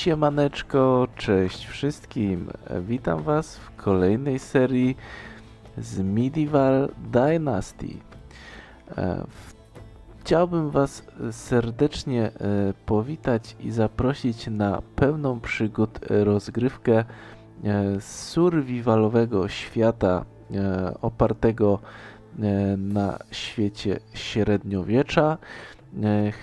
Siemaneczko, cześć wszystkim. Witam Was w kolejnej serii z Medieval Dynasty. Chciałbym Was serdecznie powitać i zaprosić na pełną przygód rozgrywkę survivalowego świata opartego na świecie średniowiecza.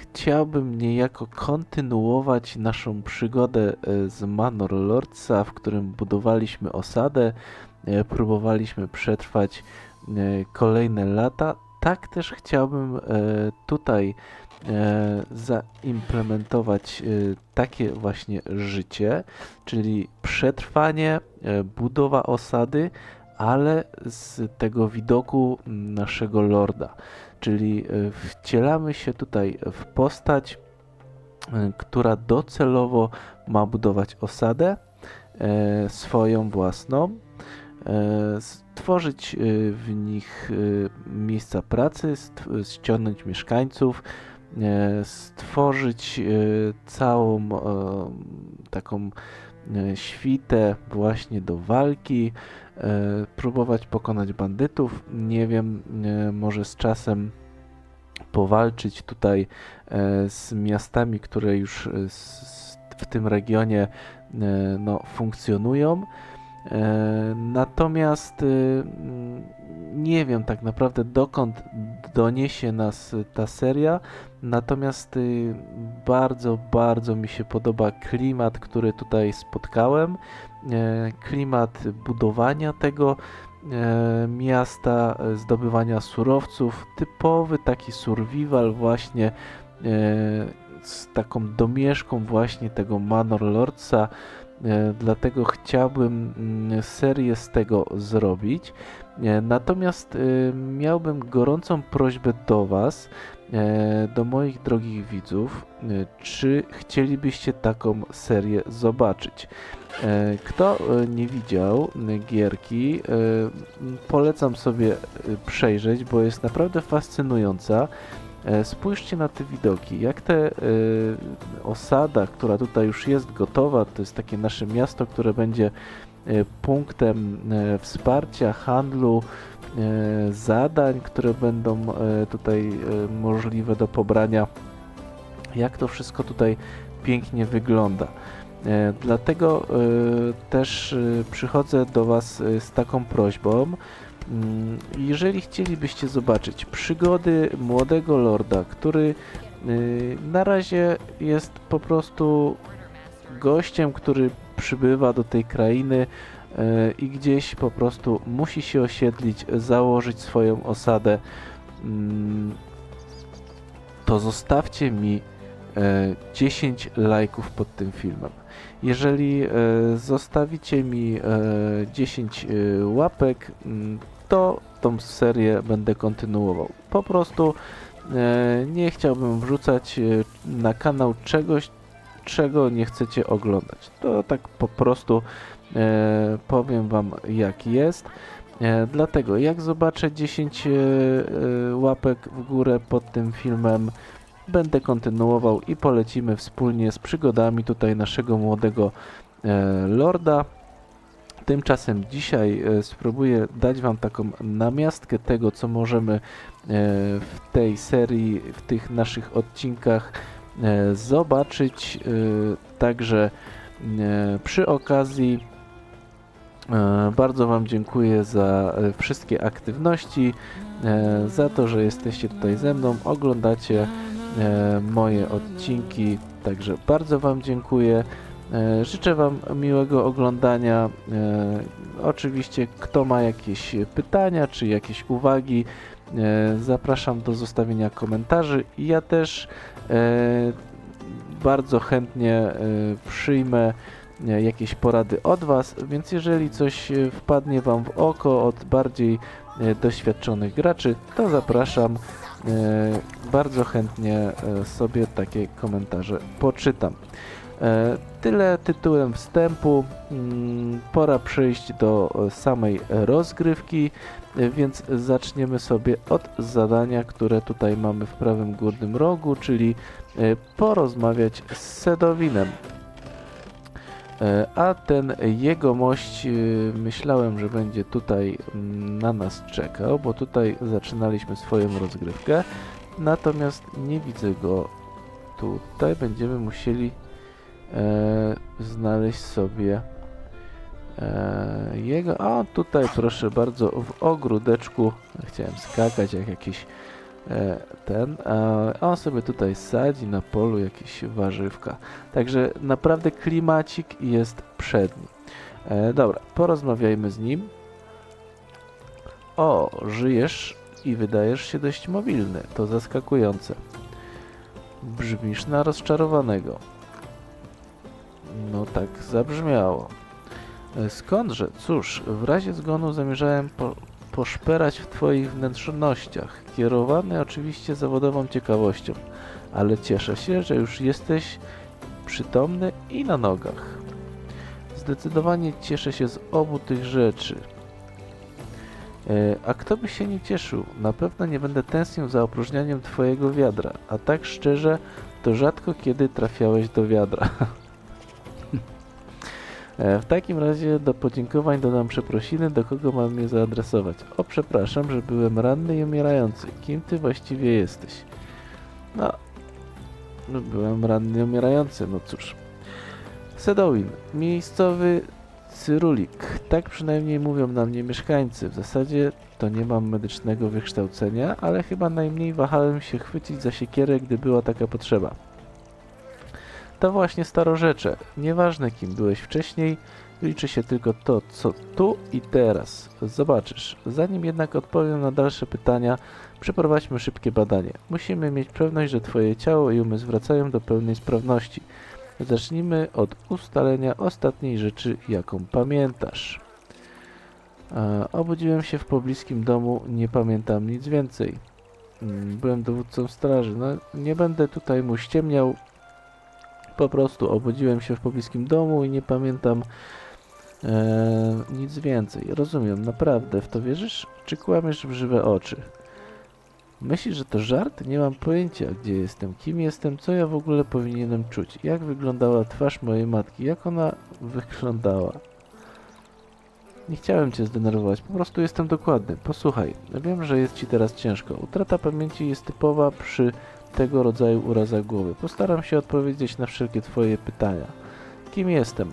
Chciałbym niejako kontynuować naszą przygodę z Manor Lordsa, w którym budowaliśmy osadę, próbowaliśmy przetrwać kolejne lata. Tak też chciałbym tutaj zaimplementować takie właśnie życie, czyli przetrwanie, budowa osady, ale z tego widoku naszego lorda. Czyli wcielamy się tutaj w postać, która docelowo ma budować osadę swoją własną, stworzyć w nich miejsca pracy, ściągnąć mieszkańców, stworzyć całą taką świtę właśnie do walki, próbować pokonać bandytów, nie wiem, może z czasem powalczyć tutaj z miastami, które już w tym regionie funkcjonują. Natomiast nie wiem tak naprawdę dokąd doniesie nas ta seria, natomiast bardzo mi się podoba klimat, który tutaj spotkałem, klimat budowania tego miasta, zdobywania surowców, typowy taki survival właśnie z taką domieszką właśnie tego Manor Lordsa. Dlatego chciałbym serię z tego zrobić. Natomiast miałbym gorącą prośbę do Was, do moich drogich widzów, czy chcielibyście taką serię zobaczyć. Kto nie widział gierki, polecam sobie przejrzeć, bo jest naprawdę fascynująca. Spójrzcie na te widoki, jak osada, która tutaj już jest gotowa, to jest takie nasze miasto, które będzie punktem wsparcia, handlu, zadań, które będą tutaj możliwe do pobrania. Jak to wszystko tutaj pięknie wygląda. Dlatego też przychodzę do Was z taką prośbą. Jeżeli chcielibyście zobaczyć przygody młodego lorda, który na razie jest po prostu gościem, który przybywa do tej krainy i gdzieś po prostu musi się osiedlić, założyć swoją osadę, to zostawcie mi 10 lajków pod tym filmem. Jeżeli zostawicie mi 10 łapek, to tą serię będę kontynuował. Po prostu nie chciałbym wrzucać na kanał czegoś, czego nie chcecie oglądać. To tak po prostu powiem Wam, jak jest. Dlatego jak zobaczę 10 łapek w górę pod tym filmem, będę kontynuował i polecimy wspólnie z przygodami tutaj naszego młodego lorda. Tymczasem dzisiaj spróbuję dać Wam taką namiastkę tego, co możemy w tej serii, w tych naszych odcinkach zobaczyć. Także przy okazji bardzo Wam dziękuję za wszystkie aktywności, za to, że jesteście tutaj ze mną, oglądacie moje odcinki, także bardzo Wam dziękuję. Życzę Wam miłego oglądania. Oczywiście, kto ma jakieś pytania czy jakieś uwagi, zapraszam do zostawienia komentarzy. Ja też bardzo chętnie przyjmę jakieś porady od Was, więc jeżeli coś wpadnie Wam w oko od bardziej doświadczonych graczy, to zapraszam. Bardzo chętnie sobie takie komentarze poczytam. Tyle tytułem wstępu. Pora przejść do samej rozgrywki, więc zaczniemy sobie od zadania, które tutaj mamy w prawym górnym rogu, czyli porozmawiać z Sedowinem. A ten jegomość myślałem, że będzie tutaj na nas czekał, bo tutaj zaczynaliśmy swoją rozgrywkę. Natomiast nie widzę go tutaj. Będziemy musieli znaleźć sobie jego. A tutaj proszę bardzo w ogródeczku. Chciałem skakać jak jakiś on sobie tutaj sadzi na polu jakieś warzywka. Także naprawdę klimacik jest przedni. Dobra, porozmawiajmy z nim. O, żyjesz i wydajesz się dość mobilny. To zaskakujące. Brzmisz na rozczarowanego. No tak zabrzmiało. Skądże? Cóż, w razie zgonu zamierzałem poszperać w twoich wnętrznościach, kierowany oczywiście zawodową ciekawością, ale cieszę się, że już jesteś przytomny i na nogach. Zdecydowanie cieszę się z obu tych rzeczy. A kto by się nie cieszył? Na pewno nie będę tęsknił za opróżnianiem twojego wiadra, a tak szczerze, to rzadko kiedy trafiałeś do wiadra. W takim razie do podziękowań dodam przeprosiny, do kogo mam je zaadresować. O, przepraszam, że byłem ranny i umierający. Kim ty właściwie jesteś? No, byłem ranny i umierający, no cóż. Sedowin, miejscowy cyrulik. Tak przynajmniej mówią na mnie mieszkańcy. W zasadzie to nie mam medycznego wykształcenia, ale chyba najmniej wahałem się chwycić za siekierę, gdy była taka potrzeba. To właśnie starorzecze. Nieważne kim byłeś wcześniej, liczy się tylko to, co tu i teraz. Zobaczysz. Zanim jednak odpowiem na dalsze pytania, przeprowadźmy szybkie badanie. Musimy mieć pewność, że twoje ciało i umysł wracają do pełnej sprawności. Zacznijmy od ustalenia ostatniej rzeczy, jaką pamiętasz. Obudziłem się w pobliskim domu, nie pamiętam nic więcej. Byłem dowódcą straży. No, nie będę tutaj mu ściemniał. Po prostu obudziłem się w pobliskim domu i nie pamiętam nic więcej. Rozumiem, naprawdę. W to wierzysz? Czy kłamiesz w żywe oczy? Myślisz, że to żart? Nie mam pojęcia, gdzie jestem, kim jestem, co ja w ogóle powinienem czuć. Jak wyglądała twarz mojej matki? Jak ona wyglądała? Nie chciałem cię zdenerwować, po prostu jestem dokładny. Posłuchaj, wiem, że jest ci teraz ciężko. Utrata pamięci jest typowa przy tego rodzaju urazach głowy. Postaram się odpowiedzieć na wszelkie twoje pytania. Kim jestem?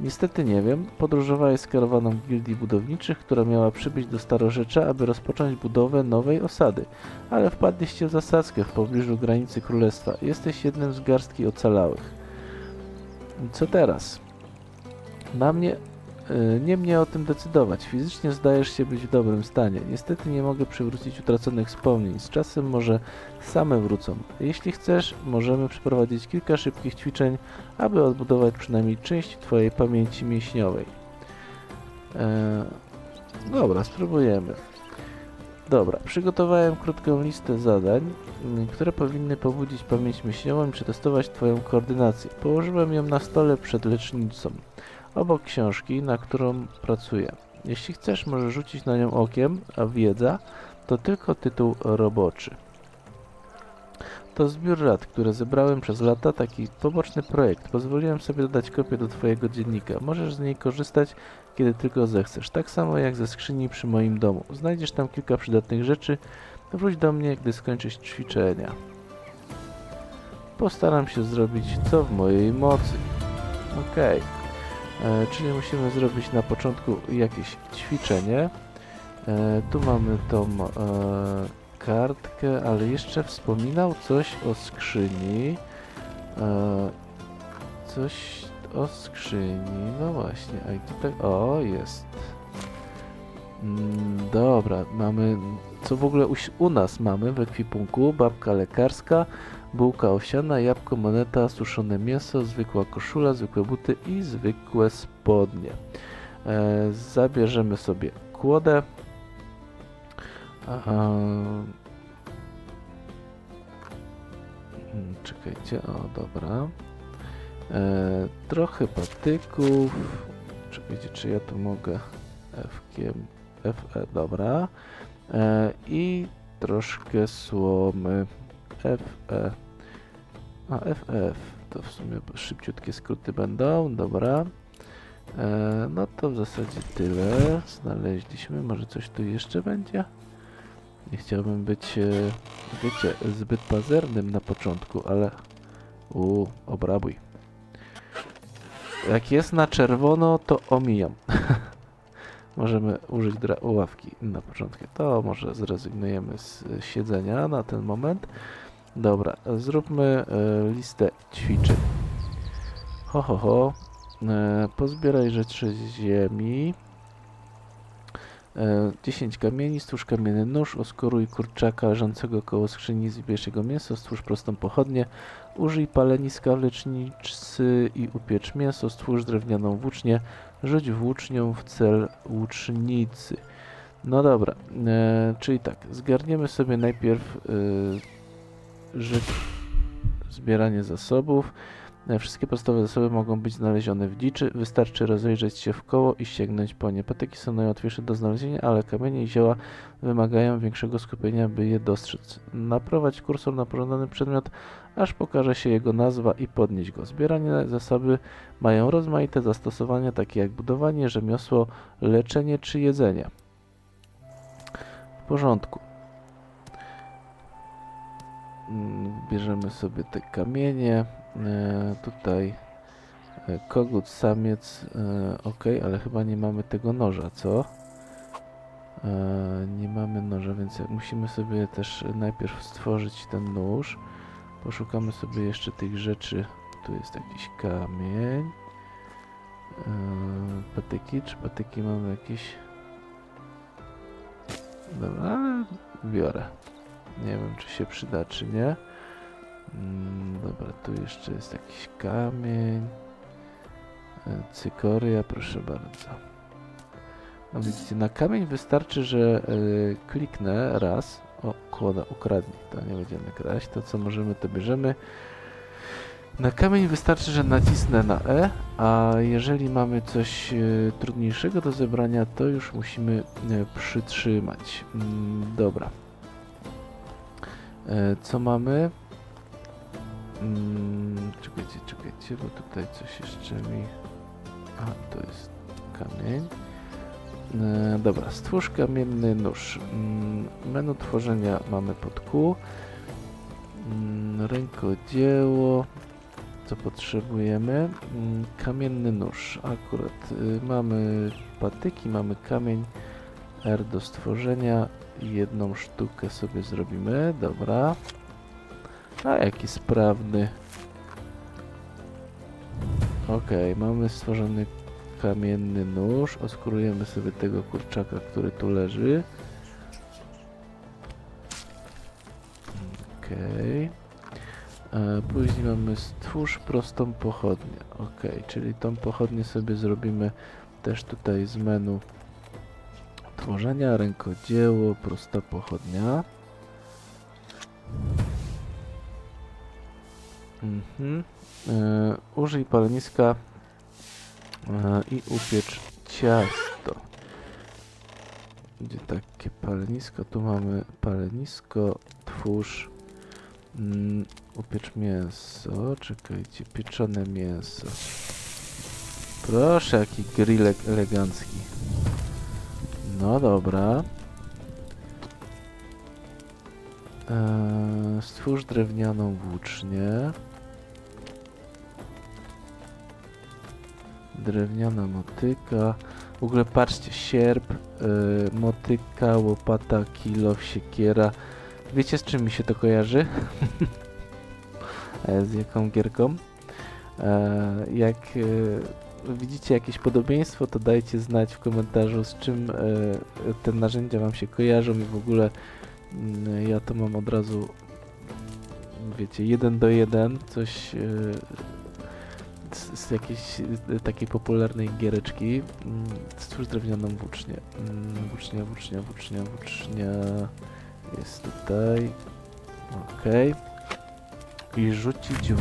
Niestety nie wiem. Podróżowałeś z karawaną gildii budowniczych, która miała przybyć do Starorzecza, aby rozpocząć budowę nowej osady. Ale wpadliście w zasadzkę w pobliżu granicy królestwa. Jesteś jednym z garstki ocalałych. I co teraz? Nie mnie o tym decydować. Fizycznie zdajesz się być w dobrym stanie. Niestety nie mogę przywrócić utraconych wspomnień. Z czasem może same wrócą. Jeśli chcesz, możemy przeprowadzić kilka szybkich ćwiczeń, aby odbudować przynajmniej część twojej pamięci mięśniowej. Dobra, spróbujemy. Dobra, przygotowałem krótką listę zadań, które powinny pobudzić pamięć mięśniową i przetestować twoją koordynację. Położyłem ją na stole przed lecznicą, obok książki, na którą pracuję. Jeśli chcesz, możesz rzucić na nią okiem, a wiedza to tylko tytuł roboczy. To zbiór rad, które zebrałem przez lata, taki poboczny projekt. Pozwoliłem sobie dodać kopię do twojego dziennika. Możesz z niej korzystać, kiedy tylko zechcesz. Tak samo jak ze skrzyni przy moim domu. Znajdziesz tam kilka przydatnych rzeczy. Wróć do mnie, gdy skończysz ćwiczenia. Postaram się zrobić co w mojej mocy. Okej. Czyli musimy zrobić na początku jakieś ćwiczenie. Tu mamy tą kartkę, ale jeszcze wspominał coś o skrzyni. Coś o skrzyni, no właśnie, a tutaj, o, jest. Dobra, mamy, co w ogóle u nas mamy w ekwipunku? Babka lekarska, bułka owsiana, jabłko, moneta, suszone mięso, zwykła koszula, zwykłe buty i zwykłe spodnie. Zabierzemy sobie kłodę. Czekajcie, o dobra. Trochę patyków. Czekajcie, czy ja tu mogę F-kiem, FE, dobra. I troszkę słomy. FE. A, FF. to w sumie szybciutkie skróty będą, dobra. No to w zasadzie tyle. Znaleźliśmy, może coś tu jeszcze będzie? Nie chciałbym być, wiecie, zbyt pazernym na początku, ale... obrabuj. Jak jest na czerwono, to omijam. Możemy użyć ławki na początku. To może zrezygnujemy z siedzenia na ten moment. Dobra, zróbmy listę ćwiczeń. Ho. Pozbieraj rzeczy z ziemi. 10 kamieni, stwórz kamienny nóż, oskoruj kurczaka leżącego koło skrzyni, zbierz jego mięso, stwórz prostą pochodnię, użyj paleniska w lecznicy i upiecz mięso, stwórz drewnianą włócznię, rzuć włócznią w cel łucznicy. No dobra, czyli tak, zgarniemy sobie najpierw zbieranie zasobów. Wszystkie podstawowe zasoby mogą być znalezione w dziczy. Wystarczy rozejrzeć się w koło i sięgnąć po nie. Patyki są najłatwiejsze do znalezienia, ale kamienie i zioła wymagają większego skupienia, by je dostrzec. Naprowadź kursor na pożądany przedmiot, aż pokaże się jego nazwa i podnieś go. Zbierane zasoby mają rozmaite zastosowania, takie jak budowanie, rzemiosło, leczenie czy jedzenie. W porządku. Bierzemy sobie te kamienie. Tutaj kogut, samiec, ok, ale chyba nie mamy tego noża, co? Nie mamy noża, więc musimy sobie też najpierw stworzyć ten nóż. Poszukamy sobie jeszcze tych rzeczy. Tu jest jakiś kamień. Patyki, czy patyki mamy jakieś? Dobra, ale biorę. Nie wiem, czy się przyda, czy nie. Dobra, tu jeszcze jest jakiś kamień. Cykoria, proszę bardzo. No widzicie, na kamień wystarczy, że kliknę raz. O, kłoda, ukradnij. To nie będziemy kraść. To co możemy, to bierzemy. Na kamień wystarczy, że nacisnę na E, a jeżeli mamy coś trudniejszego do zebrania, to już musimy przytrzymać. Dobra. Co mamy? Czekajcie, bo tutaj coś jeszcze mi... A, to jest kamień. Dobra, stwórz kamienny nóż. Menu tworzenia mamy pod Q. Rękodzieło. Co potrzebujemy? Kamienny nóż. Akurat mamy patyki, mamy kamień. R do stworzenia. Jedną sztukę sobie zrobimy. Dobra. A jaki sprawny. Ok, mamy stworzony kamienny nóż. Oskurujemy sobie tego kurczaka, który tu leży. Ok. Później mamy stwórz prostą pochodnię. Ok, czyli tą pochodnię sobie zrobimy też tutaj z menu tworzenia. Rękodzieło, prosta pochodnia. Użyj paleniska i upiecz ciasto. Gdzie takie palenisko? Tu mamy palenisko, twórz, upiecz mięso. Czekajcie, pieczone mięso. Proszę, jaki grillek elegancki. No dobra. Stwórz drewnianą włócznię. Drewniana motyka. W ogóle patrzcie, sierp, motyka, łopata, kilof, siekiera. Wiecie, z czym mi się to kojarzy? Z jaką gierką? Jak widzicie jakieś podobieństwo, to dajcie znać w komentarzu, z czym te narzędzia wam się kojarzą i w ogóle ja to mam od razu, wiecie, 1:1, coś z jakiejś takiej popularnej giereczki. Stwórz drewnianą włócznię. Włócznia jest tutaj. Ok. I rzucić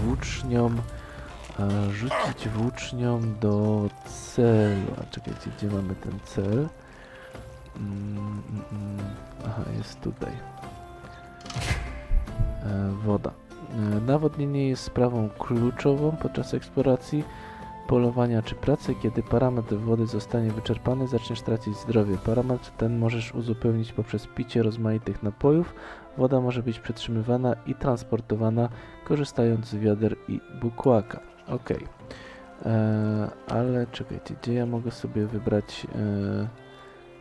włócznią do celu. A czekajcie, gdzie mamy ten cel? Aha, jest tutaj. Woda. Nawodnienie jest sprawą kluczową podczas eksploracji, polowania czy pracy. Kiedy parametr wody zostanie wyczerpany, zaczniesz tracić zdrowie. Parametr ten możesz uzupełnić poprzez picie rozmaitych napojów. Woda może być przetrzymywana i transportowana, korzystając z wiader i bukłaka. Ok. Ale czekajcie, gdzie ja mogę sobie wybrać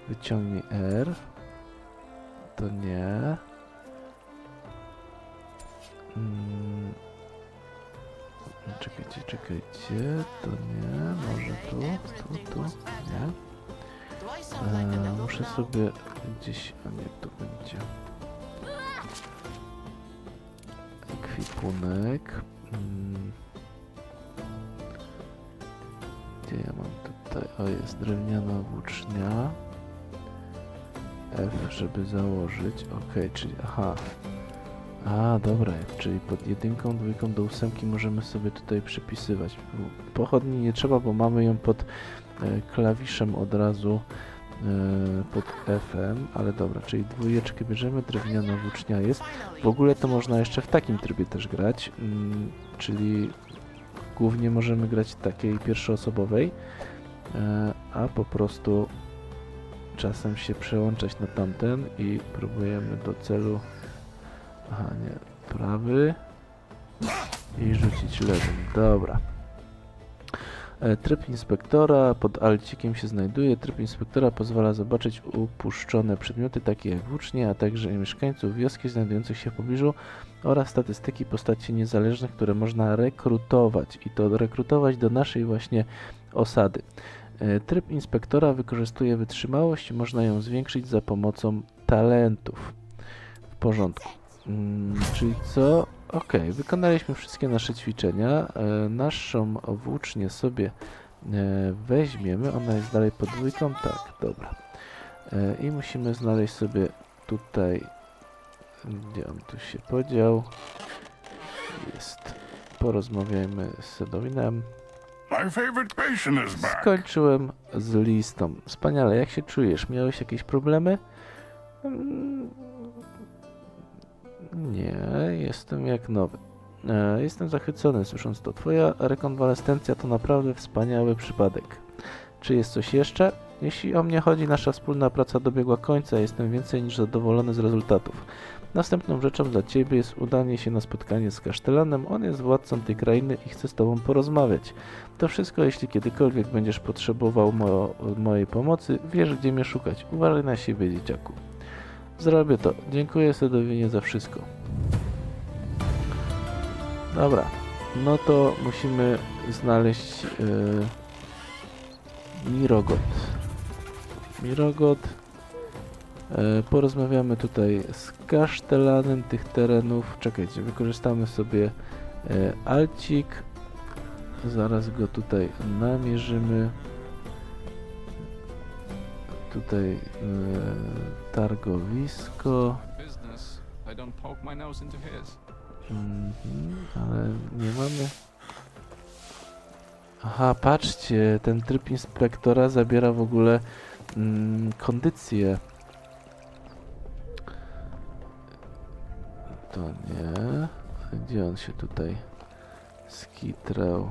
wyciągnij R? To nie. Czekajcie, to nie, może tu, nie. Muszę sobie gdzieś, a nie, tu będzie. Ekwipunek. Gdzie ja mam tutaj? O, jest drewniana włócznia. F, żeby założyć. Ok, czyli, aha. A, dobra, czyli pod 1, 2 do 8 możemy sobie tutaj przypisywać. Pochodni nie trzeba, bo mamy ją pod klawiszem od razu pod F-em, ale dobra, czyli 2 bierzemy, drewniana włócznia jest. W ogóle to można jeszcze w takim trybie też grać, czyli głównie możemy grać takiej pierwszoosobowej, a po prostu czasem się przełączać na tamten i próbujemy do celu. Aha, nie, prawy i rzucić lewym. Dobra. Tryb inspektora pod alcikiem się znajduje. Tryb inspektora pozwala zobaczyć upuszczone przedmioty, takie jak włócznie, a także mieszkańców wioski znajdujących się w pobliżu oraz statystyki postaci niezależnych, które można rekrutować i to rekrutować do naszej właśnie osady. Tryb inspektora wykorzystuje wytrzymałość i można ją zwiększyć za pomocą talentów. W porządku. Czyli co? Ok, wykonaliśmy wszystkie nasze ćwiczenia. Naszą włócznię sobie weźmiemy. Ona jest dalej pod 2. Tak, dobra. I musimy znaleźć sobie tutaj, gdzie on tu się podział. Jest. Porozmawiajmy z Sedowinem. Skończyłem z listą. Wspaniale, jak się czujesz? Miałeś jakieś problemy? Nie, jestem jak nowy. Jestem zachwycony słysząc to. Twoja rekonwalescencja to naprawdę wspaniały przypadek. Czy jest coś jeszcze? Jeśli o mnie chodzi, nasza wspólna praca dobiegła końca. Jestem więcej niż zadowolony z rezultatów. Następną rzeczą dla Ciebie jest udanie się na spotkanie z kasztelanem. On jest władcą tej krainy i chce z Tobą porozmawiać. To wszystko, jeśli kiedykolwiek będziesz potrzebował mojej pomocy, wiesz gdzie mnie szukać. Uważaj na siebie, dzieciaku. Zrobię to. Dziękuję Sedowinie za wszystko. Dobra. No to musimy znaleźć Mirogot. Porozmawiamy tutaj z kasztelanem tych terenów. Czekajcie, wykorzystamy sobie alcik. Zaraz go tutaj namierzymy. Tutaj targowisko. Ale nie mamy. Aha, patrzcie, ten tryb inspektora zabiera w ogóle kondycję. To nie. Gdzie on się tutaj skitrał?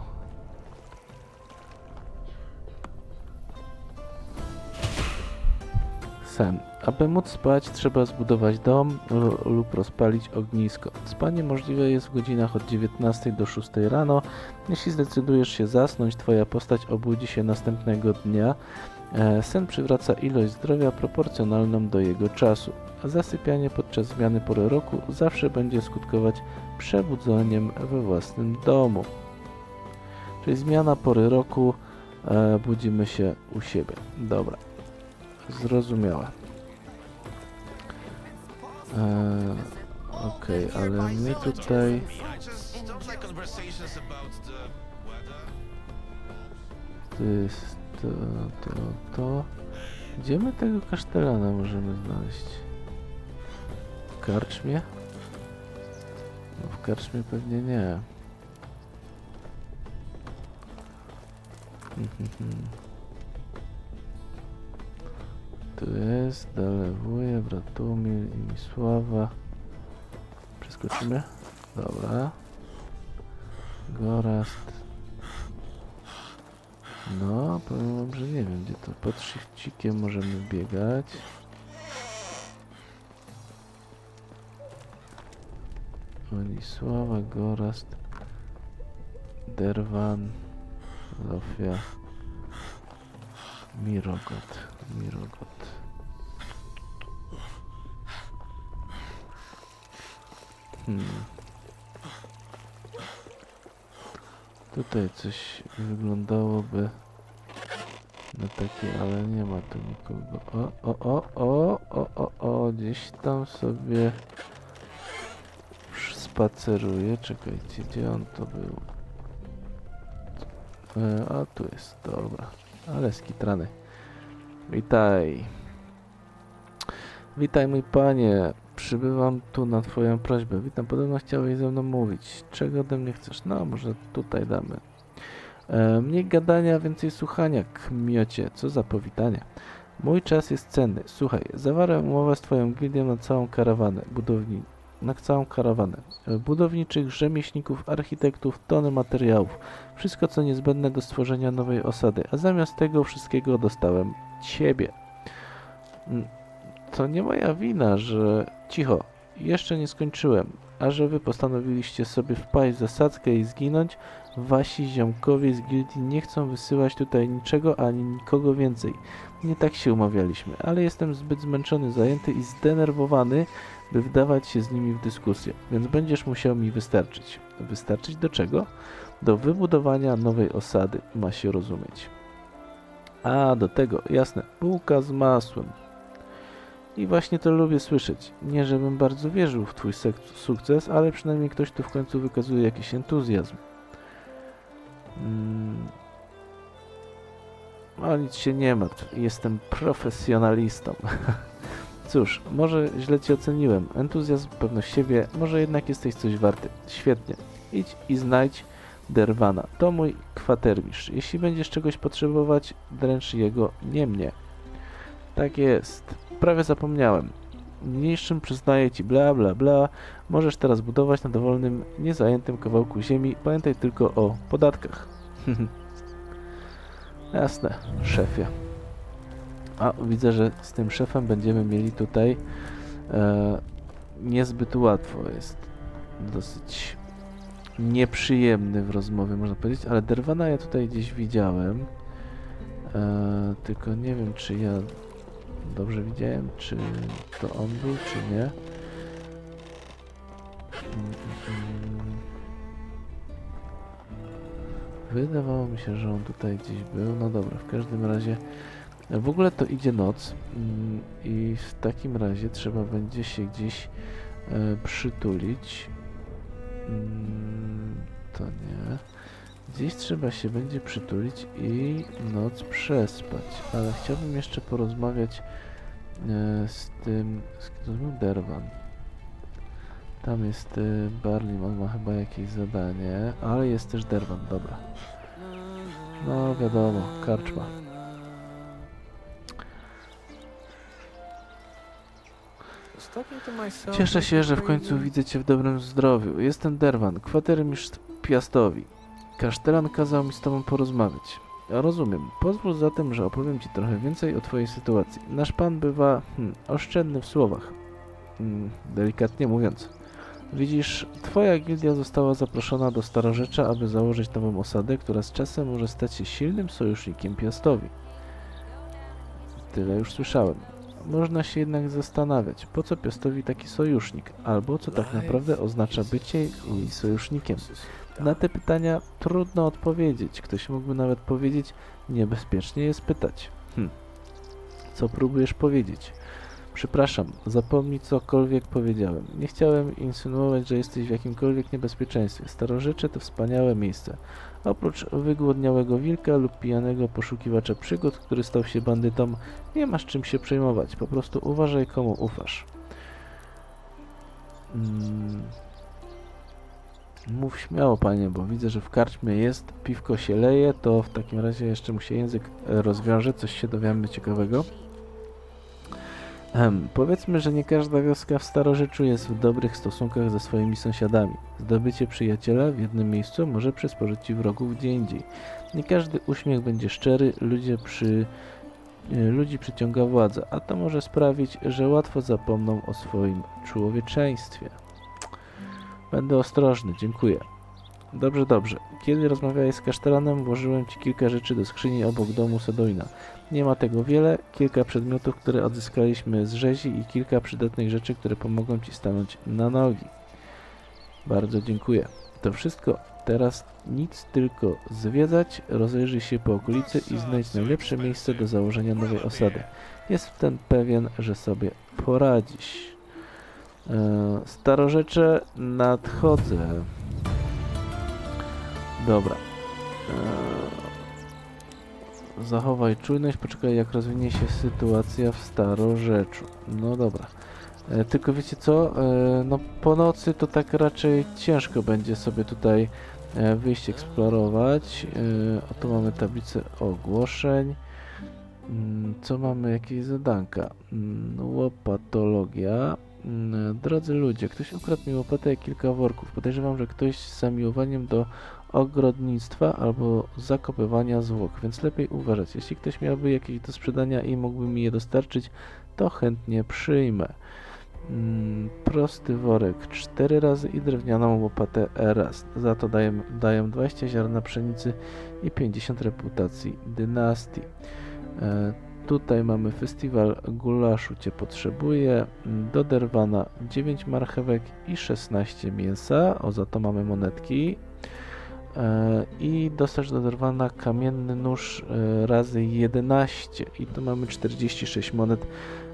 Sen. Aby móc spać, trzeba zbudować dom lub rozpalić ognisko. Spanie możliwe jest w godzinach od 19 do 6 rano. Jeśli zdecydujesz się zasnąć, twoja postać obudzi się następnego dnia. Sen przywraca ilość zdrowia proporcjonalną do jego czasu. Zasypianie podczas zmiany pory roku zawsze będzie skutkować przebudzeniem we własnym domu. Czyli zmiana pory roku, budzimy się u siebie. Dobra. Zrozumiałe. Okej, ale my tutaj... To jest to... Gdzie my tego kasztelana możemy znaleźć? W karczmie? No w karczmie pewnie nie. Tu jest, Dalewuje, Bratomir i Misława. Przeskoczymy. Dobra. Gorast. No, powiem wam, że nie wiem, gdzie to pod shifcikiem możemy biegać. Wolisława, Gorast, Derwan, Zofia, Mirogot. Tutaj coś wyglądałoby na takie, ale nie ma tu nikogo. O, gdzieś tam sobie spaceruje. Czekajcie, gdzie on to był? A tu jest, dobra. Ale skitrany. Witaj. Witaj, mój panie. Przybywam tu na twoją prośbę. Witam, podobno chciałeś ze mną mówić. Czego ode mnie chcesz? No, może tutaj damy. Mniej gadania, więcej słuchania, kmiocie. Co za powitanie. Mój czas jest cenny. Słuchaj, zawarłem umowę z twoją gildią na całą karawanę budowniczych, rzemieślników, architektów, tony materiałów. Wszystko, co niezbędne do stworzenia nowej osady. A zamiast tego wszystkiego dostałem ciebie. To nie moja wina, że... Cicho, jeszcze nie skończyłem. A że wy postanowiliście sobie wpaść w zasadzkę i zginąć, wasi ziomkowie z gildii nie chcą wysyłać tutaj niczego ani nikogo więcej. Nie tak się umawialiśmy, ale jestem zbyt zmęczony, zajęty i zdenerwowany, by wdawać się z nimi w dyskusję, więc będziesz musiał mi wystarczyć. Wystarczyć do czego? Do wybudowania nowej osady, ma się rozumieć. A, do tego, jasne, bułka z masłem. I właśnie to lubię słyszeć. Nie, żebym bardzo wierzył w twój sukces, ale przynajmniej ktoś tu w końcu wykazuje jakiś entuzjazm. O, nic się nie martw. Jestem profesjonalistą. Cóż, może źle cię oceniłem. Entuzjazm, pewność siebie, może jednak jesteś coś warty. Świetnie. Idź i znajdź Derwana. To mój kwatermistrz. Jeśli będziesz czegoś potrzebować, dręcz jego, nie mnie. Tak jest. Prawie zapomniałem. Niniejszym przyznaję ci bla bla bla. Możesz teraz budować na dowolnym, niezajętym kawałku ziemi. Pamiętaj tylko o podatkach. Jasne, szefie. A widzę, że z tym szefem będziemy mieli tutaj niezbyt łatwo. Jest dosyć nieprzyjemny w rozmowie, można powiedzieć, ale Derwana ja tutaj gdzieś widziałem. Tylko nie wiem, czy ja dobrze widziałem, czy to on był, czy nie. Wydawało mi się, że on tutaj gdzieś był. No dobra, w każdym razie w ogóle to idzie noc i w takim razie trzeba będzie się gdzieś przytulić. To nie. Gdzieś trzeba się będzie przytulić i noc przespać, ale chciałbym jeszcze porozmawiać z tym, to był Derwan. Tam jest Barlim, on ma chyba jakieś zadanie, ale jest też Derwan, dobra. No wiadomo, karczma. Cieszę się, że w końcu widzę cię w dobrym zdrowiu. Jestem Derwan, kwatermistrz Piastowi. Kasztelan kazał mi z tobą porozmawiać. Rozumiem. Pozwól zatem, że opowiem ci trochę więcej o twojej sytuacji. Nasz pan bywa oszczędny w słowach. Delikatnie mówiąc. Widzisz, twoja gildia została zaproszona do Starorzecza, aby założyć nową osadę, która z czasem może stać się silnym sojusznikiem Piastowi. Tyle już słyszałem. Można się jednak zastanawiać, po co Piastowi taki sojusznik, albo co tak naprawdę oznacza bycie jej sojusznikiem. Na te pytania trudno odpowiedzieć. Ktoś mógłby nawet powiedzieć, niebezpiecznie jest pytać. Co próbujesz powiedzieć? Przepraszam, zapomnij cokolwiek powiedziałem. Nie chciałem insynuować, że jesteś w jakimkolwiek niebezpieczeństwie. Starorzecze to wspaniałe miejsce. Oprócz wygłodniałego wilka lub pijanego poszukiwacza przygód, który stał się bandytą, nie masz czym się przejmować. Po prostu uważaj, komu ufasz. Mów śmiało, panie, bo widzę, że w karczmie jest, piwko się leje, to w takim razie jeszcze mu się język rozwiąże, coś się dowiemy ciekawego. Powiedzmy, że nie każda wioska w Starorzeczu jest w dobrych stosunkach ze swoimi sąsiadami. Zdobycie przyjaciela w jednym miejscu może przysporzyć ci wrogów gdzie indziej. Nie każdy uśmiech będzie szczery, ludzi przyciąga władza, a to może sprawić, że łatwo zapomną o swoim człowieczeństwie. Będę ostrożny, dziękuję. Dobrze, dobrze. Kiedy rozmawiałeś z kasztelanem, włożyłem ci kilka rzeczy do skrzyni obok domu Sedoina. Nie ma tego wiele, kilka przedmiotów, które odzyskaliśmy z rzezi i kilka przydatnych rzeczy, które pomogą ci stanąć na nogi. Bardzo dziękuję. To wszystko. Teraz nic, tylko zwiedzać, rozejrzyj się po okolicy i znajdź najlepsze miejsce do założenia nowej osady. Jestem pewien, że sobie poradzisz. Starorzecze, nadchodzę. Dobra. Zachowaj czujność, poczekaj jak rozwinie się sytuacja w Starorzeczu. No dobra. Tylko wiecie co? No po nocy to tak raczej ciężko będzie sobie tutaj wyjść eksplorować. Oto mamy tablicę ogłoszeń. Co mamy? Jakieś zadanka? Łopatologia. Drodzy ludzie, ktoś ukradł mi łopatę i kilka worków. Podejrzewam, że ktoś z zamiłowaniem do ogrodnictwa albo zakopywania zwłok, więc lepiej uważać. Jeśli ktoś miałby jakieś do sprzedania i mógłby mi je dostarczyć, to chętnie przyjmę. Prosty worek 4 razy i drewnianą łopatę raz. Za to daję 20 ziarna pszenicy i 50 reputacji dynastii. Tutaj mamy festiwal gulaszu cię potrzebuje, do derwana 9 marchewek i 16 mięsa, o za to mamy monetki. I dostać do derwana kamienny nóż razy 11 i tu mamy 46 monet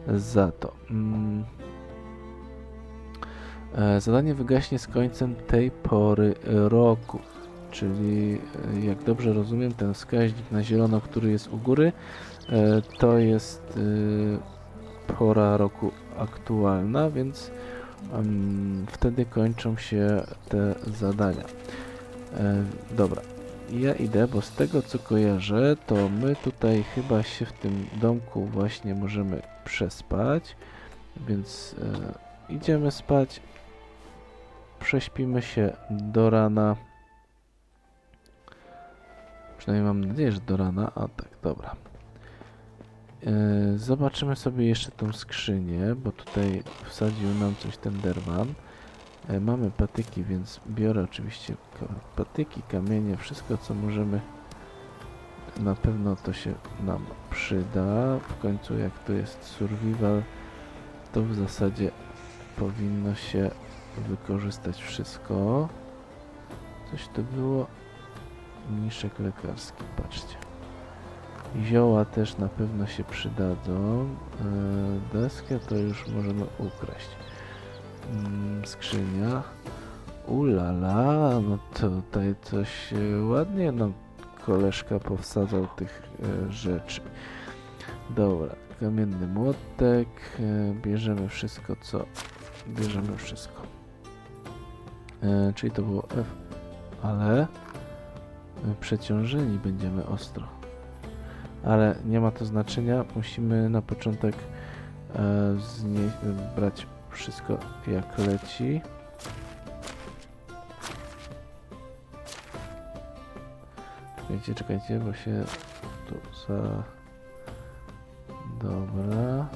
za to. Zadanie wygaśnie z końcem tej pory roku, czyli jak dobrze rozumiem ten wskaźnik na zielono, który jest u góry, to jest pora roku aktualna, więc wtedy kończą się te zadania. Dobra, ja idę, bo z tego co kojarzę, to my tutaj chyba się w tym domku właśnie możemy przespać, więc idziemy spać, prześpimy się do rana, przynajmniej mam nadzieję, że do rana, a tak, dobra. Zobaczymy sobie jeszcze tą skrzynię, bo tutaj wsadził nam coś ten derwan. Mamy patyki, więc biorę oczywiście patyki, kamienie, wszystko co możemy. Na pewno to się nam przyda. W końcu jak to jest survival, to w zasadzie powinno się wykorzystać wszystko. Coś to było. Mniszek lekarski, patrzcie. Zioła też na pewno się przydadzą. Deskę to już możemy ukraść. Skrzynia. Ulala, no tutaj coś ładnie nam koleżka powsadzał tych rzeczy. Dobra, kamienny młotek. Bierzemy wszystko, co... Bierzemy wszystko. Czyli to było F, ale przeciążeni będziemy ostro. Ale nie ma to znaczenia, musimy na początek brać wszystko jak leci. Czekajcie, bo się tu za... Dobra.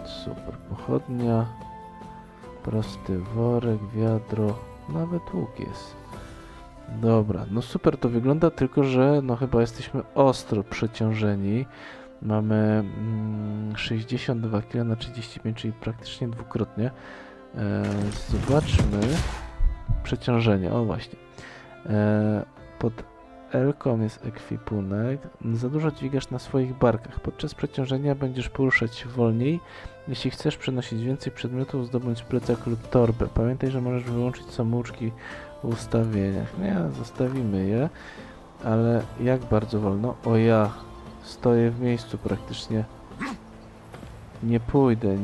Super, pochodnia. Prosty worek, wiadro. Nawet łuk jest. Dobra, no super to wygląda, tylko że no chyba jesteśmy ostro przeciążeni. Mamy 62 kg na 35, czyli praktycznie dwukrotnie. Zobaczmy przeciążenie, o właśnie. Pod L-ką jest ekwipunek. Za dużo dźwigasz na swoich barkach. Podczas przeciążenia będziesz poruszać się wolniej. Jeśli chcesz przenosić więcej przedmiotów, zdobądź plecak lub torbę. Pamiętaj, że możesz wyłączyć samouczki w ustawieniach. Nie, zostawimy je. Ale jak bardzo wolno? O ja stoję w miejscu praktycznie. Nie pójdę,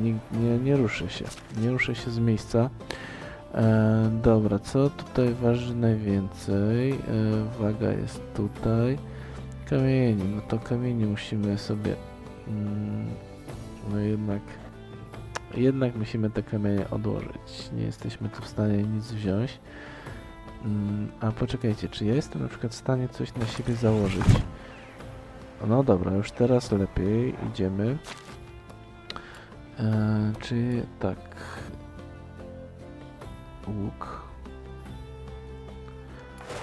nie ruszę się. Nie ruszę się z miejsca. Dobra, co tutaj waży najwięcej? Waga jest tutaj. Kamieni, no to kamieni musimy sobie... no jednak musimy te kamienie odłożyć. Nie jesteśmy tu w stanie nic wziąć. A poczekajcie, czy ja jestem na przykład w stanie coś na siebie założyć? No dobra, już teraz lepiej, idziemy. Czy tak...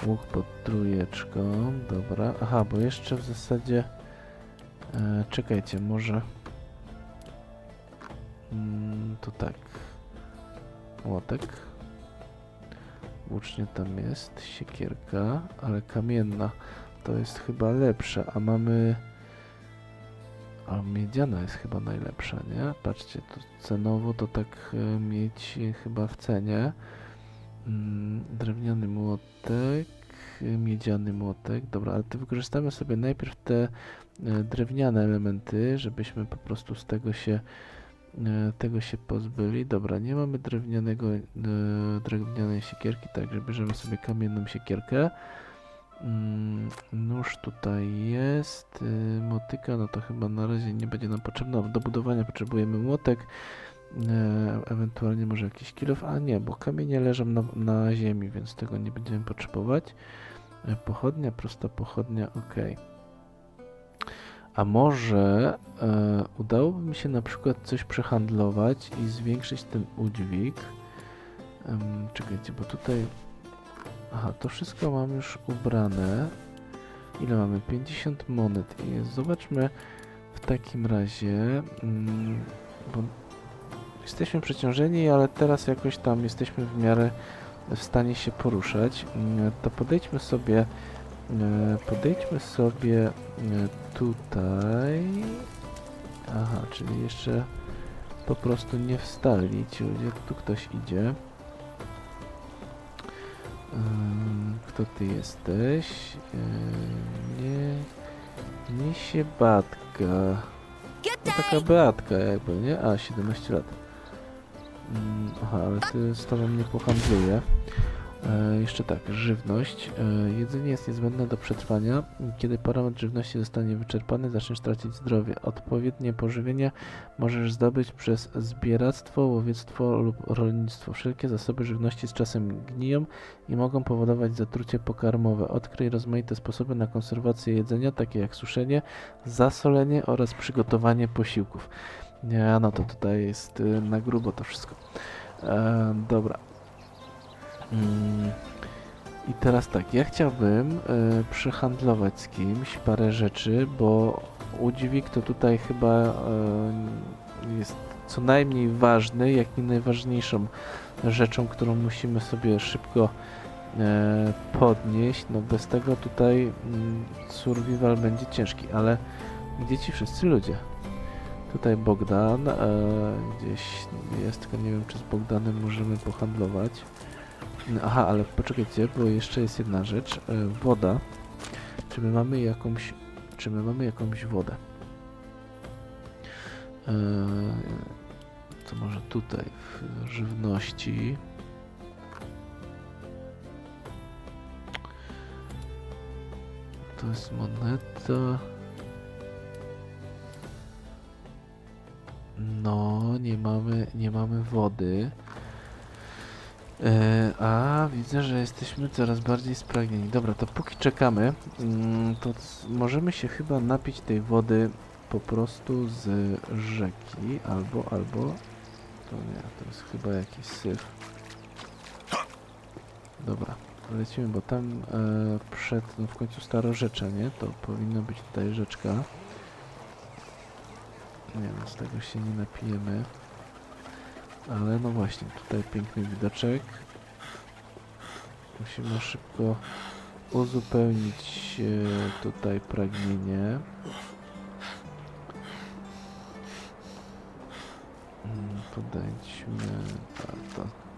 Łuk pod trójeczką, dobra. Aha, bo jeszcze w zasadzie... czekajcie, może... to tak. Młotek. Włócznie tam jest, siekierka, ale kamienna. To jest chyba lepsza, a mamy... A miedziana jest chyba najlepsza, nie? Patrzcie, tu cenowo to tak mieć chyba w cenie. Drewniany młotek, miedziany młotek. Dobra, ale to wykorzystamy sobie najpierw te drewniane elementy, żebyśmy po prostu z tego się pozbyli. Dobra, nie mamy drewnianej siekierki, także bierzemy sobie kamienną siekierkę. Nóż tutaj jest, motyka, no to chyba na razie nie będzie nam potrzebna. Do budowania potrzebujemy młotek, ewentualnie może jakiś kilof, a nie, bo kamienie leżą na ziemi, więc tego nie będziemy potrzebować. Pochodnia, prosta pochodnia, ok. A może udałoby mi się na przykład coś przehandlować i zwiększyć ten udźwig. Czekajcie, bo tutaj... Aha, to wszystko mam już ubrane. Ile mamy? 50 monet. I zobaczmy w takim razie, bo jesteśmy przeciążeni, ale teraz jakoś tam jesteśmy w miarę w stanie się poruszać. To podejdźmy sobie tutaj. Aha, czyli jeszcze po prostu nie wstali ci ludzie. Tu ktoś idzie. Kto ty jesteś? Nie się Batka. No taka Beatka jakby, nie? A, 17 lat. Aha, ale z tobą nie pohandluję. Jeszcze tak, żywność. Jedzenie jest niezbędne do przetrwania. Kiedy parametr żywności zostanie wyczerpany, zaczniesz tracić zdrowie. Odpowiednie pożywienie możesz zdobyć przez zbieractwo, łowiectwo lub rolnictwo. Wszelkie zasoby żywności z czasem gniją i mogą powodować zatrucie pokarmowe. Odkryj rozmaite sposoby na konserwację jedzenia, takie jak suszenie, zasolenie oraz przygotowanie posiłków. No to tutaj jest na grubo to wszystko. Dobra. I teraz tak, ja chciałbym przehandlować z kimś parę rzeczy, bo udźwig to tutaj chyba jest co najmniej ważny, jak i najważniejszą rzeczą, którą musimy sobie szybko podnieść. No bez tego tutaj survival będzie ciężki, ale gdzie ci wszyscy ludzie? Tutaj Bogdan gdzieś jest, tylko nie wiem, czy z Bogdanem możemy pohandlować. Aha, ale poczekajcie, bo jeszcze jest jedna rzecz. Woda. Czy my mamy jakąś wodę? To może tutaj w żywności. To jest moneta. No, nie mamy wody. A widzę, że jesteśmy coraz bardziej spragnieni. Dobra, to póki czekamy, to możemy się chyba napić tej wody po prostu z rzeki, albo to nie, to jest chyba jakiś syf. Dobra, lecimy, bo tam no w końcu starorzecza, nie? To powinna być tutaj rzeczka. Nie wiem, z tego się nie napijemy. Ale no właśnie, tutaj piękny widoczek. Musimy szybko uzupełnić tutaj pragnienie. Podejdźmy.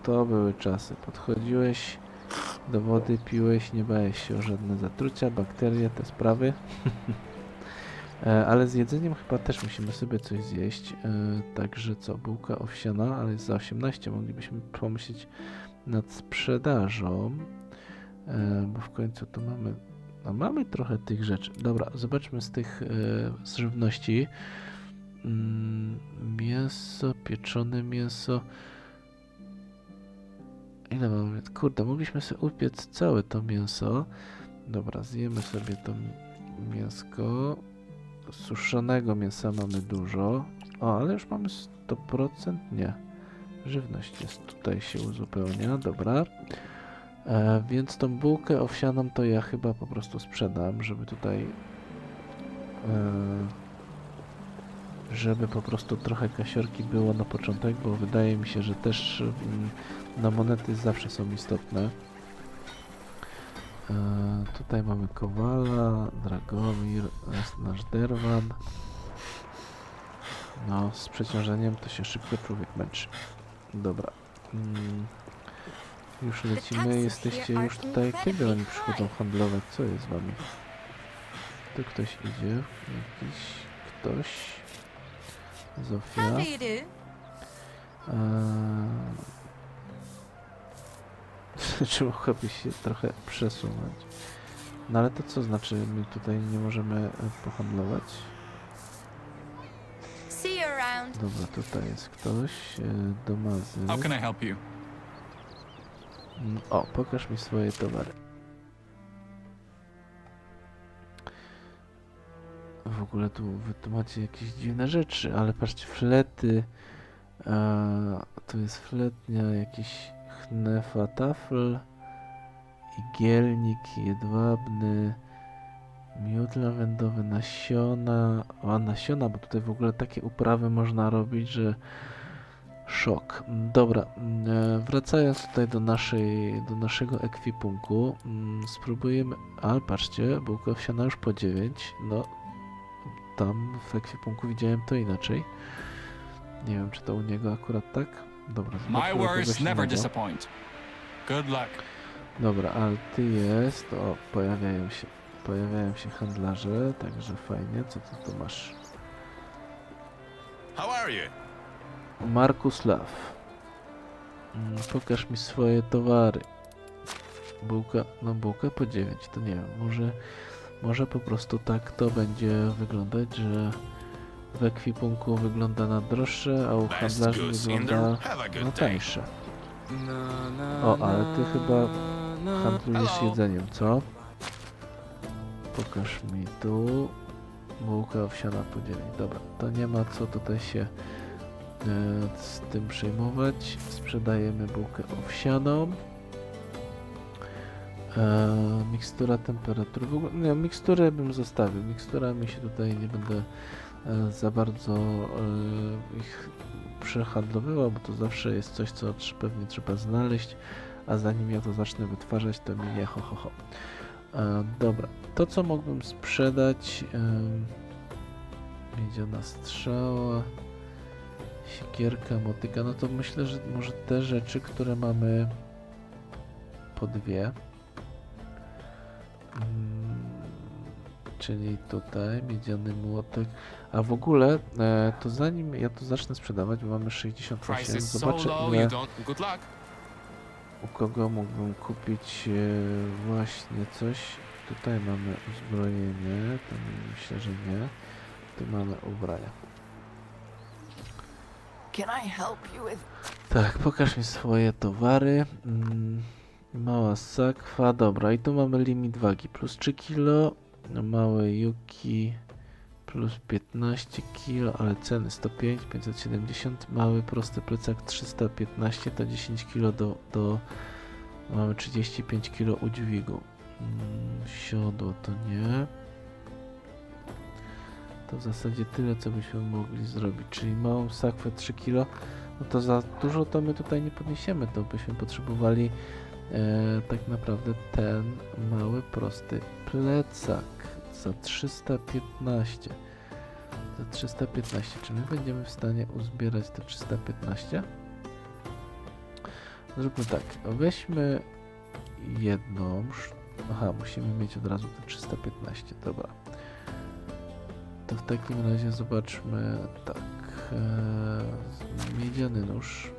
To były czasy. Podchodziłeś do wody, piłeś, nie bałeś się o żadne zatrucia, bakterie, te sprawy. Ale z jedzeniem chyba też musimy sobie coś zjeść. Także co, bułka owsiana, ale jest za 18. Moglibyśmy pomyśleć nad sprzedażą, bo w końcu to mamy No mamy trochę tych rzeczy. Dobra, zobaczmy z tych z żywności. Mięso, pieczone mięso. Ile mamy? Kurde, mogliśmy sobie upiec całe to mięso. Dobra, zjemy sobie to mięsko. Suszonego mięsa mamy dużo. O, ale już mamy 100%? Nie. Żywność jest tutaj się uzupełnia, dobra. Więc tą bułkę owsianą to ja chyba po prostu sprzedam, żeby tutaj żeby po prostu trochę kasiorki było na początek, bo wydaje mi się, że też na monety zawsze są istotne. Tutaj mamy Kowala, Dragomir, jest nasz Derwan. No, z przeciążeniem to się szybko człowiek męczy. Dobra. Już lecimy, jesteście już tutaj. Kiedy oni przychodzą handlować? Co jest z wami? Tu ktoś idzie. Jakiś ktoś. Zofia. Czy mogłabyś się trochę przesunąć? No ale to co znaczy, my tutaj nie możemy pohandlować? Dobra, tutaj jest ktoś. Domazy. How can I help you? O, pokaż mi swoje towary. W ogóle tu macie jakieś dziwne rzeczy, ale patrzcie, flety. Tu jest fletnia, jakiś chnefa tafel, igielnik jedwabny, miód lawendowy, nasiona. O, nasiona, bo tutaj w ogóle takie uprawy można robić, że szok. Dobra, wracając tutaj do naszego ekwipunku, spróbujemy. Ale patrzcie, bułka owsiana już po 9. No, tam w ekwipunku widziałem to inaczej. Nie wiem, czy to u niego akurat tak. Dobra, My words zobaczmy never innego. disappoint. Good luck. Dobra, ale ty jest. O, pojawiają się handlarze, także fajnie. Co ty tu masz? How are you? Markus Law. Pokaż mi swoje towary. Bułka po 9, to nie wiem, może po prostu tak to będzie wyglądać, że w ekwipunku wygląda na droższe, a u Best handlarzy goose wygląda Inder. Have a na good day. tańsze. O, ale ty chyba handlujesz Hello. jedzeniem, co? Pokaż mi tu. Bułka owsiana po 9. Dobra, to nie ma co tutaj się z tym przejmować. Sprzedajemy bułkę owsianą. Mikstura temperatury. W ogóle, nie, miksturę bym zostawił. Miksturami się tutaj nie będę za bardzo ich przehandlowywał, bo to zawsze jest coś, co pewnie trzeba znaleźć, a zanim ja to zacznę wytwarzać, to minie ho. Dobra, to co mógłbym sprzedać, miedziana strzała, siekierka, motyka, no to myślę, że może te rzeczy, które mamy po 2, czyli tutaj miedziany młotek, a w ogóle to zanim ja to zacznę sprzedawać, bo mamy 68, Price is so zobaczę low, ile, you don't. Good luck. u kogo mógłbym kupić właśnie coś. Tutaj mamy uzbrojenie, to myślę, że nie. Tu mamy ubrania. Can I help you with? Tak, pokaż mi swoje towary. Mała sakwa, dobra, i tu mamy limit wagi plus 3 kg, małe Yuki plus 15 kg, ale ceny 105, 570, mały prosty plecak 315, to 10 kg mamy 35 kg udźwigu. Siodło to nie. To w zasadzie tyle, co byśmy mogli zrobić, czyli małą sakwę 3 kg, no to za dużo to my tutaj nie podniesiemy, to byśmy potrzebowali tak naprawdę ten mały, prosty plecak za 315. Za 315. Czy my będziemy w stanie uzbierać te 315? Zróbmy tak. Weźmy jedną. Aha, musimy mieć od razu te 315. Dobra. To w takim razie zobaczmy tak. Miedziany nóż.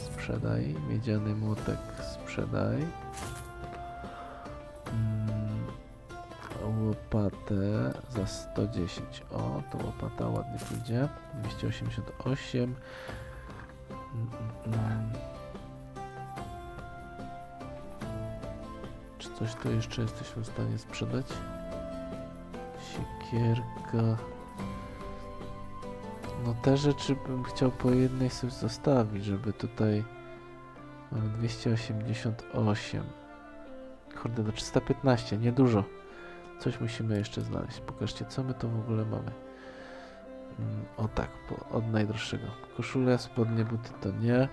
Sprzedaj. Miedziany młotek sprzedaj. łopatę za 110. O, to łopata ładnie pójdzie. 288. Czy coś tu jeszcze jesteśmy w stanie sprzedać? Siekierka. No te rzeczy bym chciał po jednej sobie zostawić, żeby tutaj... Mamy 288. Kurde, do 315, niedużo. Coś musimy jeszcze znaleźć. Pokażcie, co my to w ogóle mamy. O tak, od najdroższego. Koszule, spodnie, buty to nie.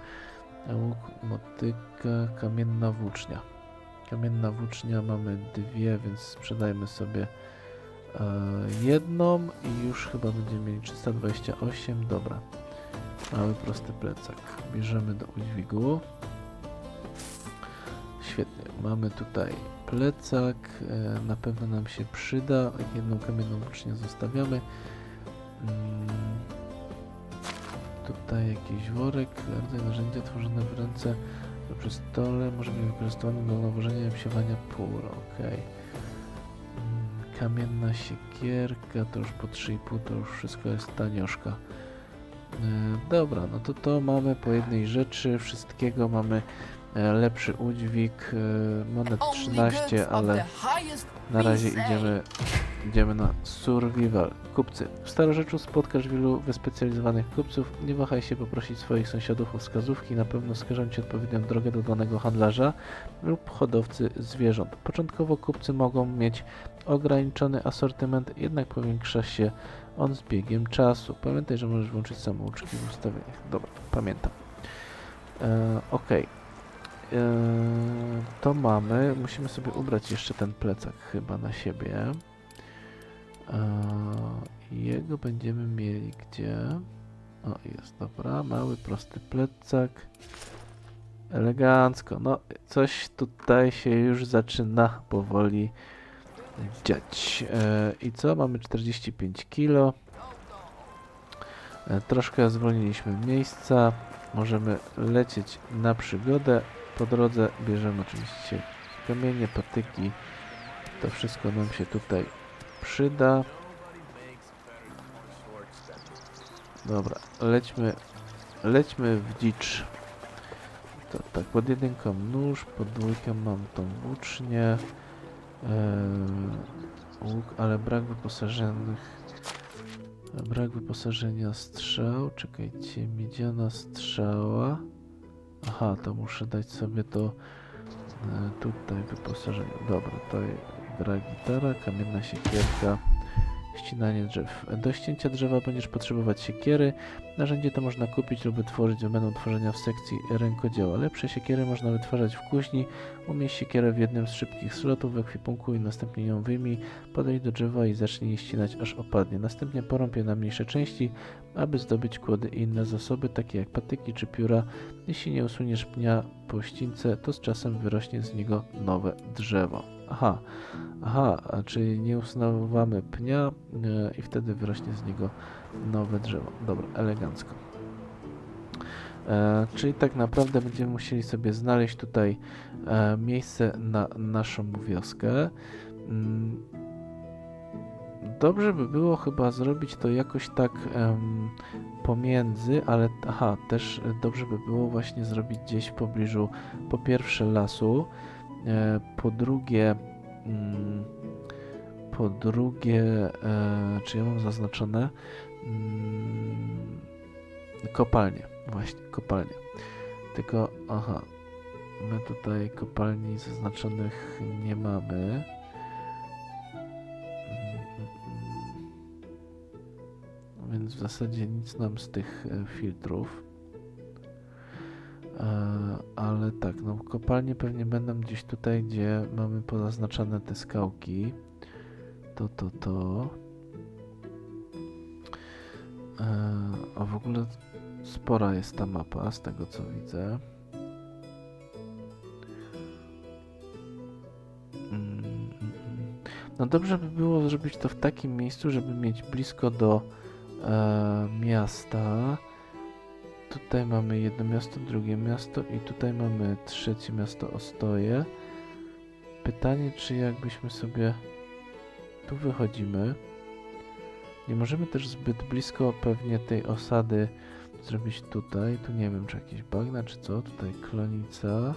Łuk, motyka, kamienna włócznia. Kamienna włócznia mamy dwie, więc sprzedajmy sobie jedną i już chyba będziemy mieli 328. Dobra. Mały prosty plecak. Bierzemy do udźwigu. Świetnie. Mamy tutaj plecak. Na pewno nam się przyda. Jedną kamienną włócznię zostawiamy. Tutaj jakiś worek. Rodzaj narzędzia tworzone w ręce przy stole. Może być wykorzystywany do nawożenia i obsiewania pól. Ok. Kamienna siekierka. To już po 3,5. To już wszystko jest tanioszka. Dobra, no to mamy po jednej rzeczy. Wszystkiego mamy lepszy udźwig. Monet 13, ale na razie idziemy na survival. Kupcy. W Starorzeczu spotkasz wielu wyspecjalizowanych kupców. Nie wahaj się poprosić swoich sąsiadów o wskazówki. Na pewno wskażą ci odpowiednią drogę do danego handlarza lub hodowcy zwierząt. Początkowo kupcy mogą mieć ograniczony asortyment, jednak powiększa się on z biegiem czasu. Pamiętaj, że możesz włączyć samouczki w ustawieniach. Dobra, pamiętam. Ok. To mamy. Musimy sobie ubrać jeszcze ten plecak chyba na siebie. Jego będziemy mieli gdzie? O, jest, dobra. Mały, prosty plecak. Elegancko. No, coś tutaj się już zaczyna powoli dziać. I co? Mamy 45 kg. Troszkę zwolniliśmy miejsca. Możemy lecieć na przygodę. Po drodze bierzemy oczywiście kamienie, patyki. To wszystko nam się tutaj przyda. Dobra, lećmy w dzicz. To tak, pod jedynką nóż, pod dwójką mam tą włócznię. Łuk, ale brak wyposażenia strzał. Czekajcie, miedziana strzała. Aha, to muszę dać sobie to tutaj wyposażenie. Dobra, to gra gitara, kamienna siekierka, ścinanie drzew. Do ścięcia drzewa będziesz potrzebować siekiery. Narzędzie to można kupić lub wytworzyć w menu tworzenia w sekcji rękodzieła. Lepsze siekiery można wytwarzać w kuźni. Umieść siekierę w jednym z szybkich slotów w ekwipunku i następnie ją wyjmij, podejdź do drzewa i zacznij je ścinać, aż opadnie. Następnie porąb je na mniejsze części, aby zdobyć kłody i inne zasoby, takie jak patyki czy pióra. Jeśli nie usuniesz pnia po ścince, to z czasem wyrośnie z niego nowe drzewo. Aha, czyli nie usuwamy pnia i wtedy wyrośnie z niego nowe drzewo. Dobra, elegancko. Czyli tak naprawdę będziemy musieli sobie znaleźć tutaj miejsce na naszą wioskę. Dobrze by było chyba zrobić to jakoś tak pomiędzy, ale też dobrze by było właśnie zrobić gdzieś w pobliżu, po pierwsze lasu, po drugie, czy ja mam zaznaczone? Kopalnie, właśnie, kopalnie. Tylko, my tutaj kopalni zaznaczonych nie mamy. Więc w zasadzie nic nam z tych filtrów. Ale tak, no kopalnie pewnie będą gdzieś tutaj, gdzie mamy pozaznaczone te skałki. A w ogóle spora jest ta mapa, z tego co widzę. No dobrze by było zrobić to w takim miejscu, żeby mieć blisko do miasta. Tutaj mamy jedno miasto, drugie miasto i tutaj mamy trzecie miasto, Ostoje. Pytanie, czy jakbyśmy sobie tu wychodzimy. Nie możemy też zbyt blisko pewnie tej osady zrobić tutaj. Tu nie wiem, czy jakieś bagna, czy co. Tutaj klonica.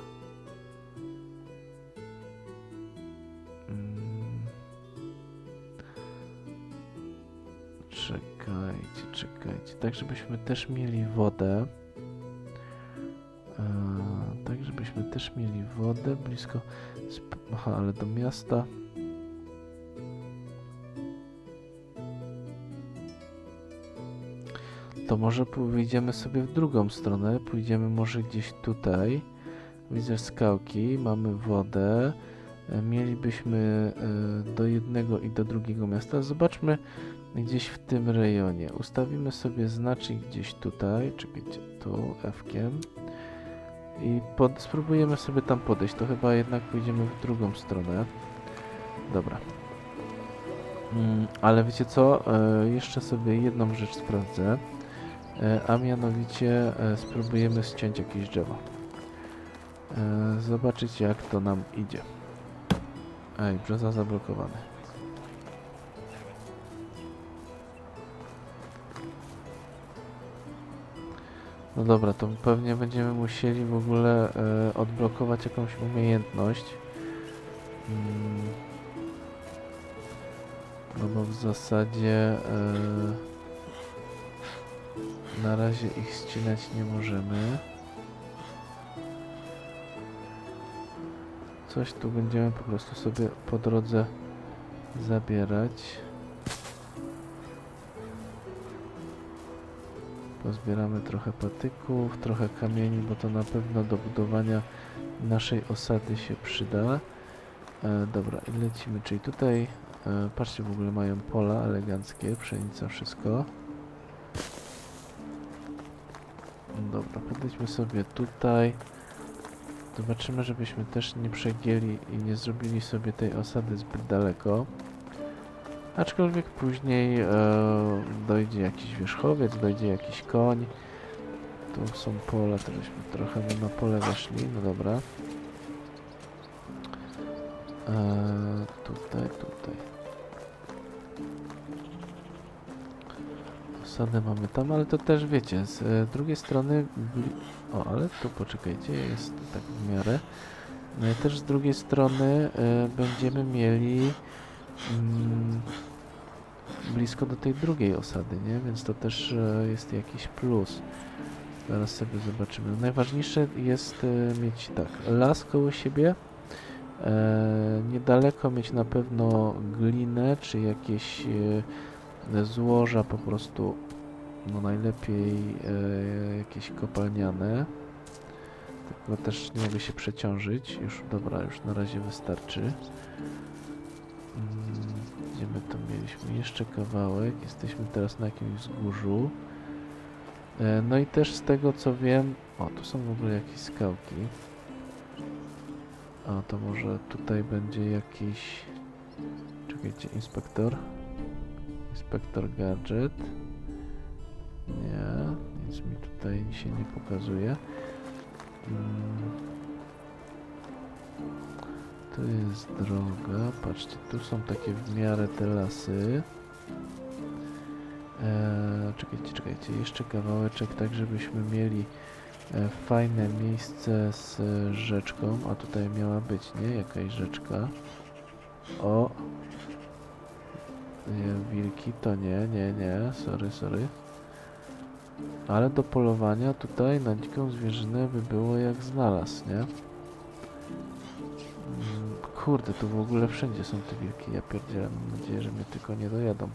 Czekajcie. Tak, żebyśmy też mieli wodę. Tak, żebyśmy też mieli wodę blisko. Aha, ale do miasta. To może wyjdziemy sobie w drugą stronę. Pójdziemy może gdzieś tutaj. Widzę skałki, mamy wodę. Mielibyśmy do jednego i do drugiego miasta. Zobaczmy gdzieś w tym rejonie. Ustawimy sobie znacznik gdzieś tutaj. Czekajcie, tu F-kiem. I spróbujemy sobie tam podejść. To chyba jednak pójdziemy w drugą stronę. Dobra. Ale wiecie co? Jeszcze sobie jedną rzecz sprawdzę. A mianowicie spróbujemy ściąć jakieś drzewo. Zobaczyć jak to nam idzie. Ej, brzoza zablokowane. No dobra, to pewnie będziemy musieli w ogóle odblokować jakąś umiejętność. No bo w zasadzie na razie ich ścinać nie możemy. Coś tu będziemy po prostu sobie po drodze zabierać. Pozbieramy trochę patyków, trochę kamieni, bo to na pewno do budowania naszej osady się przyda. Dobra, i lecimy, czyli tutaj patrzcie, w ogóle mają pola eleganckie, pszenica, wszystko. Dobra, podejdźmy sobie tutaj. Zobaczymy, żebyśmy też nie przegięli i nie zrobili sobie tej osady zbyt daleko. Aczkolwiek później dojdzie jakiś wierzchowiec, dojdzie jakiś koń. Tu są pola, to byśmy trochę na pole weszli, no dobra. Tutaj. Osadę mamy tam, ale to też wiecie, z drugiej strony... O, ale tu poczekajcie, jest tak w miarę. No i też z drugiej strony będziemy mieli blisko do tej drugiej osady, nie? Więc to też jest jakiś plus. Zaraz sobie zobaczymy. Najważniejsze jest mieć tak, las koło siebie. Niedaleko mieć na pewno glinę, czy jakieś złoża po prostu, no najlepiej jakieś kopalniane. Tylko też nie mogę się przeciążyć. Już, dobra, już na razie wystarczy. Gdzie my to mieliśmy? Jeszcze kawałek. Jesteśmy teraz na jakimś wzgórzu. No i też z tego co wiem... O, tu są w ogóle jakieś skałki. A to może tutaj będzie jakiś... Czekajcie, inspektor. Inspektor gadżet. Nie, nic mi tutaj się nie pokazuje. Tu jest droga, patrzcie, tu są takie w miarę te lasy. Czekajcie, jeszcze kawałeczek, tak żebyśmy mieli fajne miejsce z rzeczką, a tutaj miała być, nie? Jakaś rzeczka. O! Wilki to nie, sorry. Ale do polowania tutaj na dziką zwierzynę by było jak znalazł, nie? Kurde, tu w ogóle wszędzie są te wilki, ja pierdzielę, mam nadzieję, że mnie tylko nie dojadą.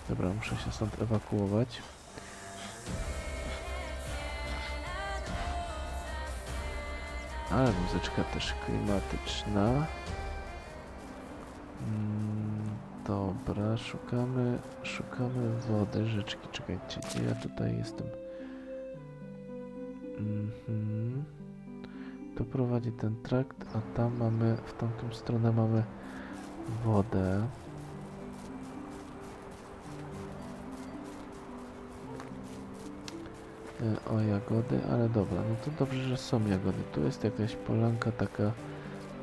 Dobra, muszę się stąd ewakuować. Ale muzyczka też klimatyczna. Dobra, szukamy wody, rzeczki, czekajcie, gdzie ja tutaj jestem? Tu prowadzi ten trakt, a tam mamy, w tamtą stronę mamy wodę. O jagody, ale dobra, no to dobrze, że są jagody. Tu jest jakaś polanka taka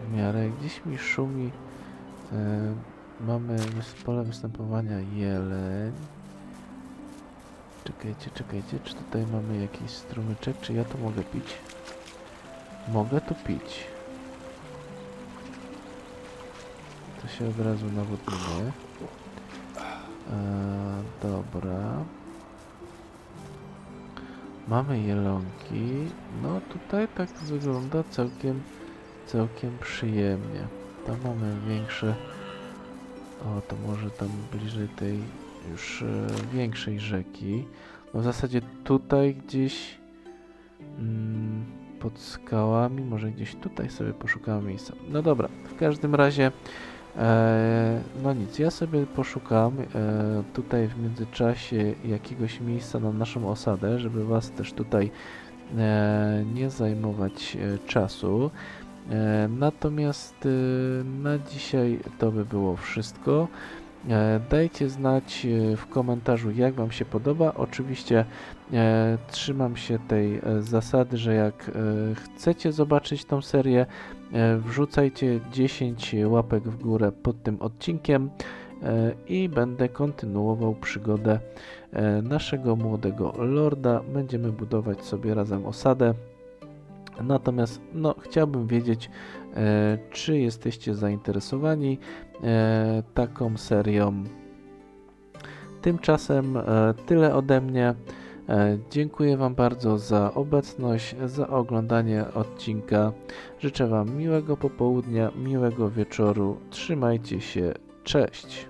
w miarę, gdzieś mi szumi Mamy pole występowania jeleń. Czekajcie, czy tutaj mamy jakiś strumyczek, czy ja to mogę pić? Mogę tu pić. To się od razu nawodnimy. Dobra. Mamy jelonki. No tutaj tak wygląda całkiem przyjemnie. Tam mamy większe... O, to może tam bliżej tej już większej rzeki. No w zasadzie tutaj gdzieś pod skałami, może gdzieś tutaj sobie poszukamy miejsca. No dobra, w każdym razie no nic, ja sobie poszukam tutaj w międzyczasie jakiegoś miejsca na naszą osadę, żeby was też tutaj nie zajmować czasu. Natomiast na dzisiaj to by było wszystko. Dajcie znać w komentarzu, jak wam się podoba. Oczywiście trzymam się tej zasady, że jak chcecie zobaczyć tą serię, wrzucajcie 10 łapek w górę pod tym odcinkiem i będę kontynuował przygodę naszego młodego lorda. Będziemy budować sobie razem osadę. Natomiast no, chciałbym wiedzieć, czy jesteście zainteresowani taką serią. Tymczasem tyle ode mnie. Dziękuję wam bardzo za obecność, za oglądanie odcinka. Życzę wam miłego popołudnia, miłego wieczoru. Trzymajcie się. Cześć!